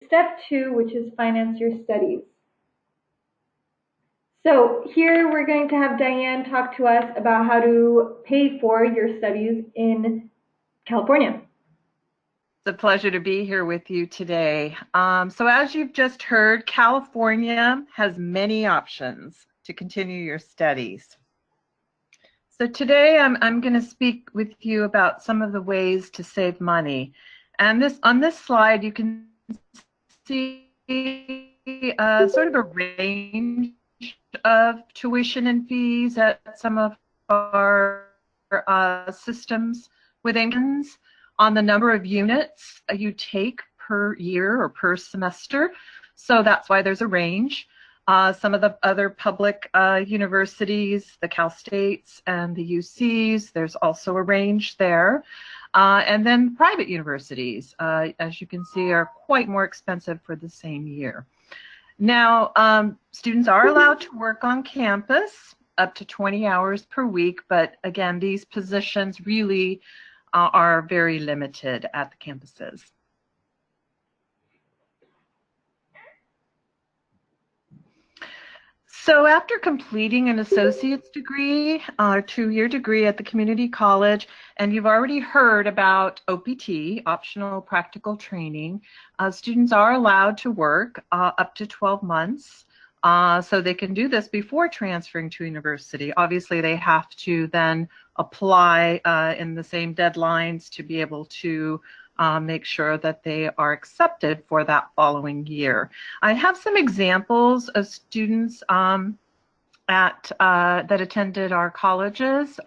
step 2, which is finance your studies. So here we're going to have Diane talk to us about how to pay for your studies in California. It's a pleasure to be here with you today. So as you've just heard, California has many options to continue your studies. So today I'm going to speak with you about some of the ways to save money. And on this slide, you can see sort of a range of tuition and fees at some of our systems within on the number of units you take per year or per semester. So that's why there's a range. Some of the other public universities, the Cal States and the UCs, there's also a range there. And then private universities, as you can see, are quite more expensive for the same year. Now, students are allowed to work on campus up to 20 hours per week, but again, these positions really are very limited at the campuses. So after completing an associate's degree, or 2-year degree at the community college, and you've already heard about OPT, optional practical training, students are allowed to work up to 12 months. So they can do this before transferring to university. Obviously, they have to then apply in the same deadlines to be able to make sure that they are accepted for that following year. I have some examples of students that attended our colleges.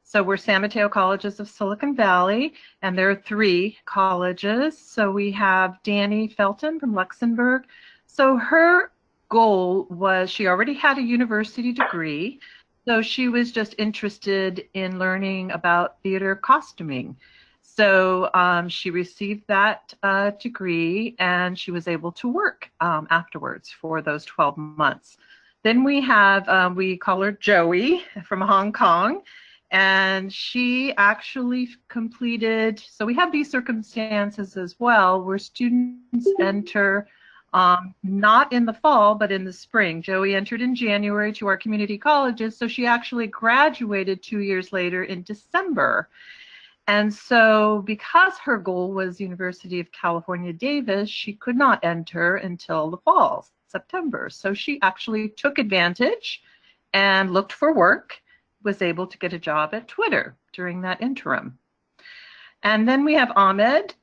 So we're San Mateo Colleges of Silicon Valley, and there are 3 colleges. So we have Danny Felton from Luxembourg. So her goal was, she already had a university degree, so she was just interested in learning about theater costuming. So she received that degree, and she was able to work afterwards for those 12 months. Then we have, we call her Joey from Hong Kong, and she actually completed, so we have these circumstances as well, where students enter not in the fall, but in the spring. Joey entered in January to our community colleges, so she actually graduated 2 years later in December. And so because her goal was University of California, Davis, she could not enter until the fall, September. So she actually took advantage and looked for work, was able to get a job at Twitter during that interim. And then we have Ahmed,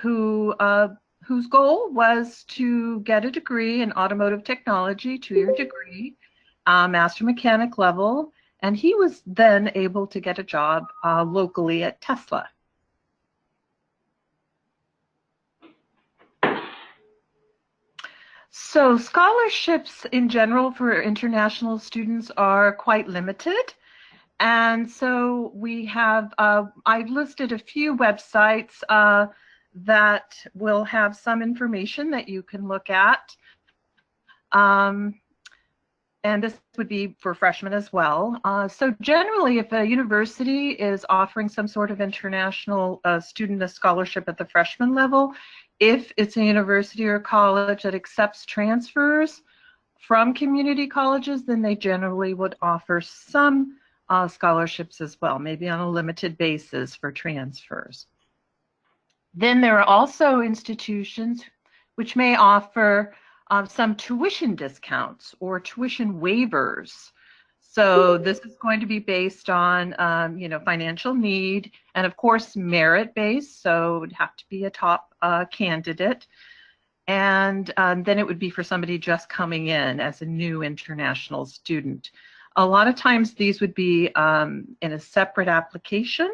whose goal was to get a degree in automotive technology, 2-year degree, master mechanic level, and he was then able to get a job locally at Tesla. So scholarships in general for international students are quite limited. And so we have, I've listed a few websites that will have some information that you can look at. And this would be for freshmen as well. So generally, if a university is offering some sort of international student scholarship at the freshman level, if it's a university or college that accepts transfers from community colleges, then they generally would offer some scholarships as well, maybe on a limited basis for transfers. Then there are also institutions which may offer some tuition discounts or tuition waivers. So this is going to be based on, financial need, and of course merit-based. So it would have to be a top candidate, and then it would be for somebody just coming in as a new international student. A lot of times these would be in a separate application,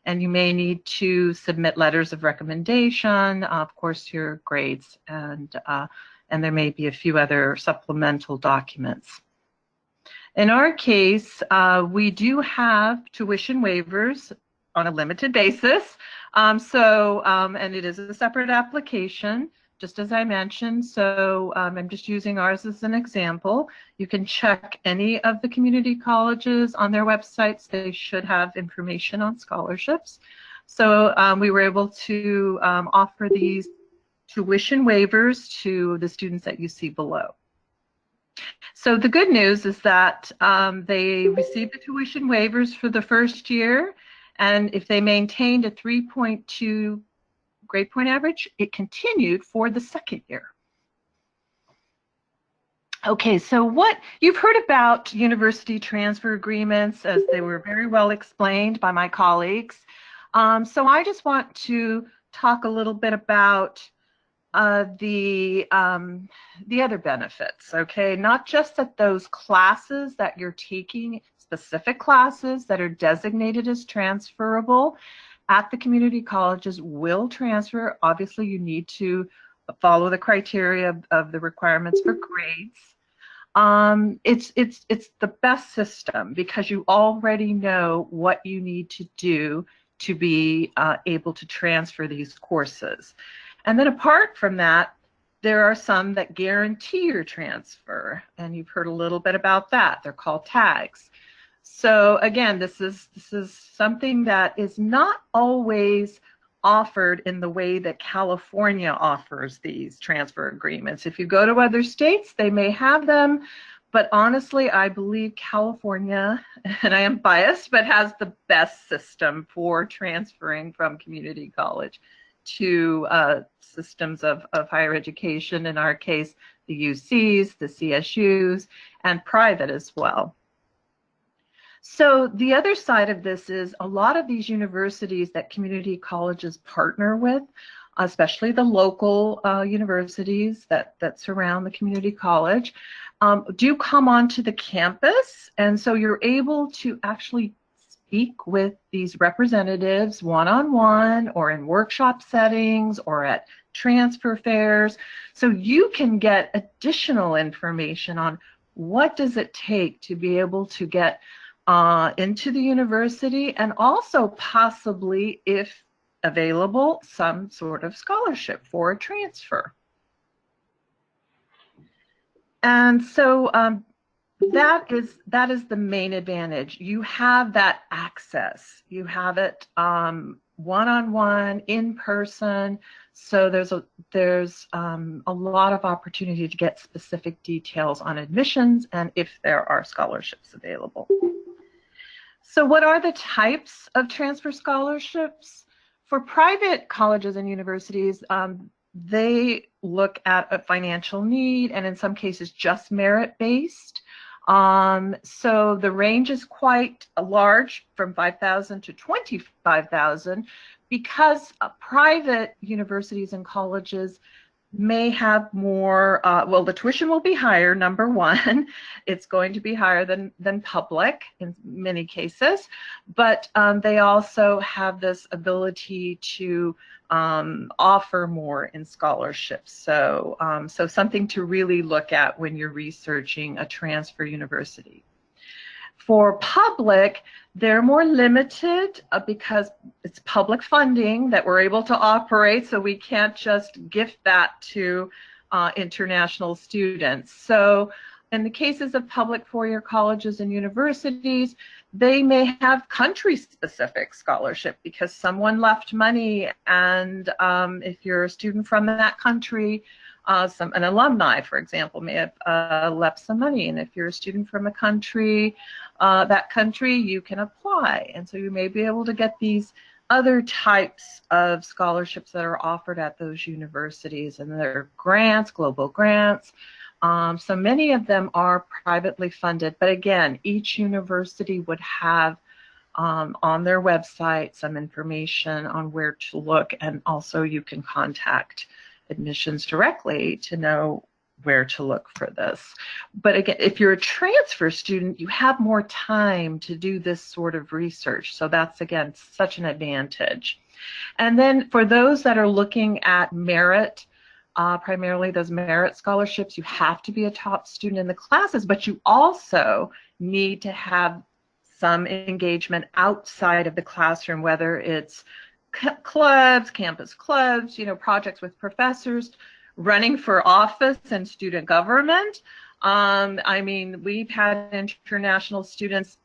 and you may need to submit letters of recommendation, of course your grades, and there may be a few other supplemental documents. In our case, we do have tuition waivers on a limited basis. And it is a separate application, just as I mentioned. So I'm just using ours as an example. You can check any of the community colleges on their websites. They should have information on scholarships. So we were able to offer these tuition waivers to the students that you see below. So the good news is that they received the tuition waivers for the first year, and if they maintained a 3.2 grade point average, it continued for the second year. Okay, so what you've heard about university transfer agreements, as they were very well explained by my colleagues. So I just want to talk a little bit about the other benefits, okay? Not just that those classes that you're taking, specific classes that are designated as transferable at the community colleges will transfer. Obviously, you need to follow the criteria of the requirements for grades. It's the best system because you already know what you need to do to be able to transfer these courses. And then apart from that, there are some that guarantee your transfer, and you've heard a little bit about that. They're called tags. So again, this is something that is not always offered in the way that California offers these transfer agreements. If you go to other states, they may have them, but honestly, I believe California, and I am biased, but has the best system for transferring from community college to systems of higher education, in our case, the UCs, the CSUs, and private as well. So the other side of this is a lot of these universities that community colleges partner with, especially the local universities that surround the community college, do come onto the campus. And so you're able to actually speak with these representatives one-on-one or in workshop settings or at transfer fairs. So you can get additional information on what does it take to be able to get into the university, and also possibly, if available, some sort of scholarship for a transfer. And so that is the main advantage. You have that access. You have it one-on-one, in person. So there's a lot of opportunity to get specific details on admissions and if there are scholarships available. So what are the types of transfer scholarships? For private colleges and universities, they look at a financial need and in some cases just merit-based. So the range is quite large, from $5,000 to $25,000, because private universities and colleges may have more, well, the tuition will be higher, number one. It's going to be higher than public in many cases, but they also have this ability to offer more in scholarships. So, so something to really look at when you're researching a transfer university. For public, they're more limited because it's public funding that we're able to operate, so we can't just gift that to international students. So in the cases of public four-year colleges and universities, they may have country-specific scholarship because someone left money, and if you're a student from that country, an alumni, for example, may have left some money, and if you're a student from a country, that country, you can apply. And so you may be able to get these other types of scholarships that are offered at those universities, and there are grants, global grants. So many of them are privately funded, but again, each university would have on their website some information on where to look, and also you can contact admissions directly to know where to look for this. But again, if you're a transfer student, you have more time to do this sort of research. So that's, again, such an advantage. And then for those that are looking at merit, primarily those merit scholarships, you have to be a top student in the classes, but you also need to have some engagement outside of the classroom, whether it's clubs, campus clubs, projects with professors, running for office and student government. I mean, we've had international students,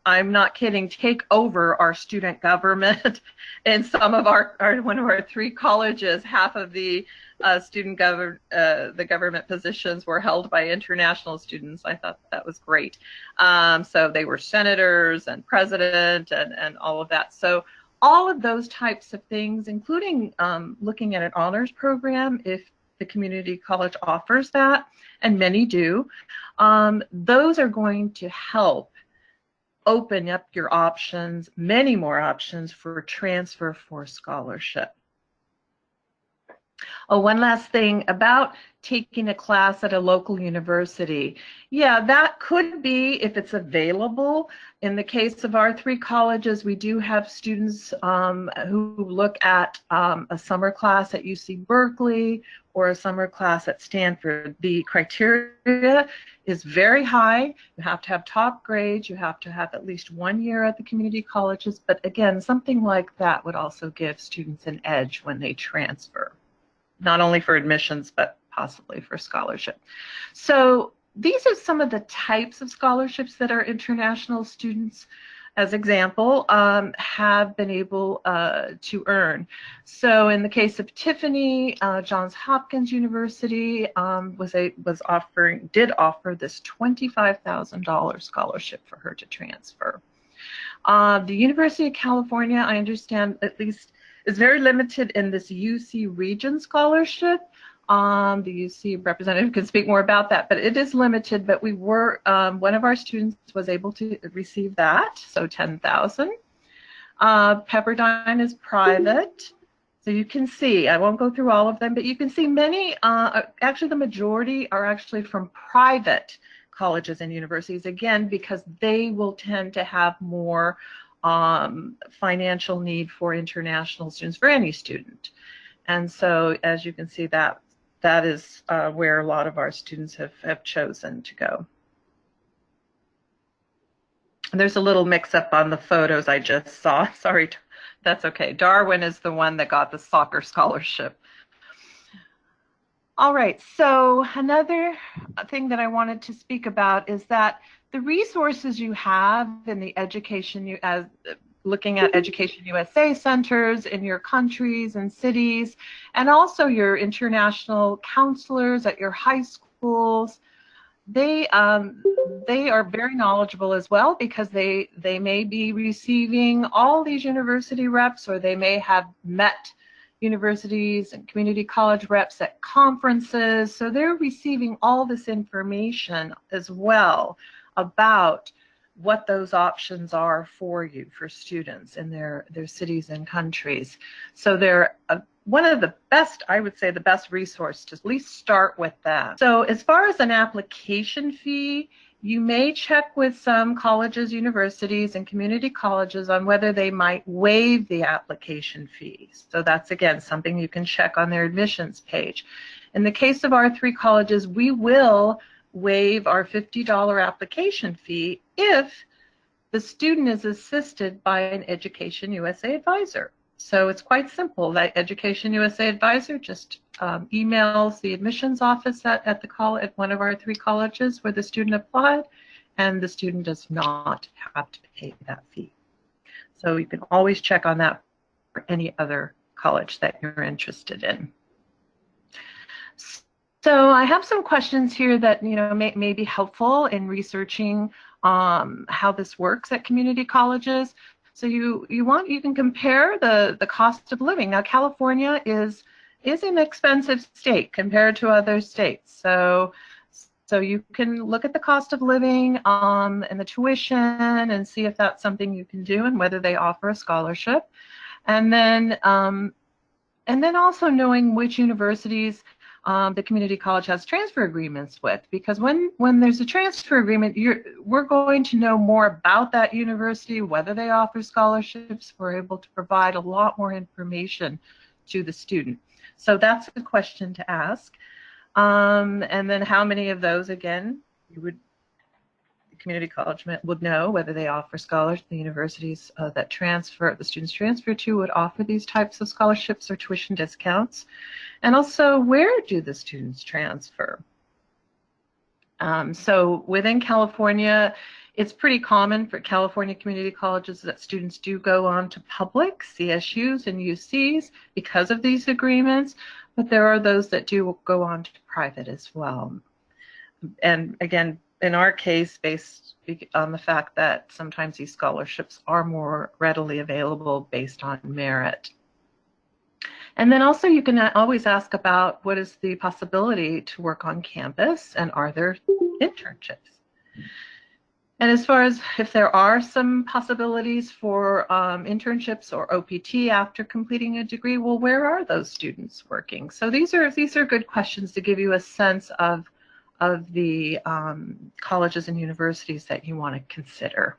I'm not kidding, take over our student government in some of one of our 3 colleges. Half of the the government positions were held by international students. I thought that was great. So they were senators and president and all of that. So all of those types of things, including looking at an honors program, if the community college offers that, and many do, those are going to help open up your options, many more options for transfer for scholarship. Oh, one last thing about taking a class at a local university. Yeah, that could be if it's available. In the case of our 3 colleges, we do have students who look at a summer class at UC Berkeley or a summer class at Stanford. The criteria is very high. You have to have top grades. You have to have at least 1 year at the community colleges. But again, something like that would also give students an edge when they transfer, not only for admissions, but possibly for scholarship. So these are some of the types of scholarships that our international students, as example, have been able to earn. So in the case of Tiffany, Johns Hopkins University did offer this $25,000 scholarship for her to transfer. The University of California, I understand, at least is very limited in this UC region scholarship. The UC representative can speak more about that, but it is limited. But we were, one of our students was able to receive that, so $10,000. Pepperdine is private. So you can see, I won't go through all of them, but you can see many, actually the majority are actually from private colleges and universities, again, because they will tend to have more financial need for international students, for any student. And so, as you can see, that is where a lot of our students have chosen to go. And there's a little mix-up on the photos I just saw. Sorry, that's okay. Darwin is the one that got the soccer scholarship. All right, so another thing that I wanted to speak about is that the resources you have in the education, looking at Education USA centers in your countries and cities, and also your international counselors at your high schools, they are very knowledgeable as well, because they may be receiving all these university reps, or they may have met universities and community college reps at conferences. So they're receiving all this information as well about what those options are for you, for students in their cities and countries. So they're one of the best, I would say the best resource to at least start with that. So as far as an application fee, you may check with some colleges, universities, and community colleges on whether they might waive the application fees. So that's, again, something you can check on their admissions page. In the case of our 3 colleges, we will waive our $50 application fee if the student is assisted by an Education USA advisor. So it's quite simple. That Education USA advisor just emails the admissions office at one of our 3 colleges where the student applied, and the student does not have to pay that fee. So you can always check on that for any other college that you're interested in. So I have some questions here that may be helpful in researching how this works at community colleges. So you can compare the cost of living. Now, California is an expensive state compared to other states. So you can look at the cost of living and the tuition and see if that's something you can do and whether they offer a scholarship. And then also knowing which universities the community college has transfer agreements with, because when there's a transfer agreement, we're going to know more about that university, whether they offer scholarships. We're able to provide a lot more information to the student. So that's a question to ask. And then how many of those, again, the community college would know whether they offer scholarships. The universities that the students transfer to would offer these types of scholarships or tuition discounts. And also, where do the students transfer? So within California, it's pretty common for California community colleges that students do go on to public CSUs and UCs because of these agreements, but there are those that do go on to private as well. And again, in our case, based on the fact that sometimes these scholarships are more readily available based on merit. And then also you can always ask about what is the possibility to work on campus and are there internships? And as far as if there are some possibilities for internships or OPT after completing a degree, well, where are those students working? So these are good questions to give you a sense of the colleges and universities that you want to consider.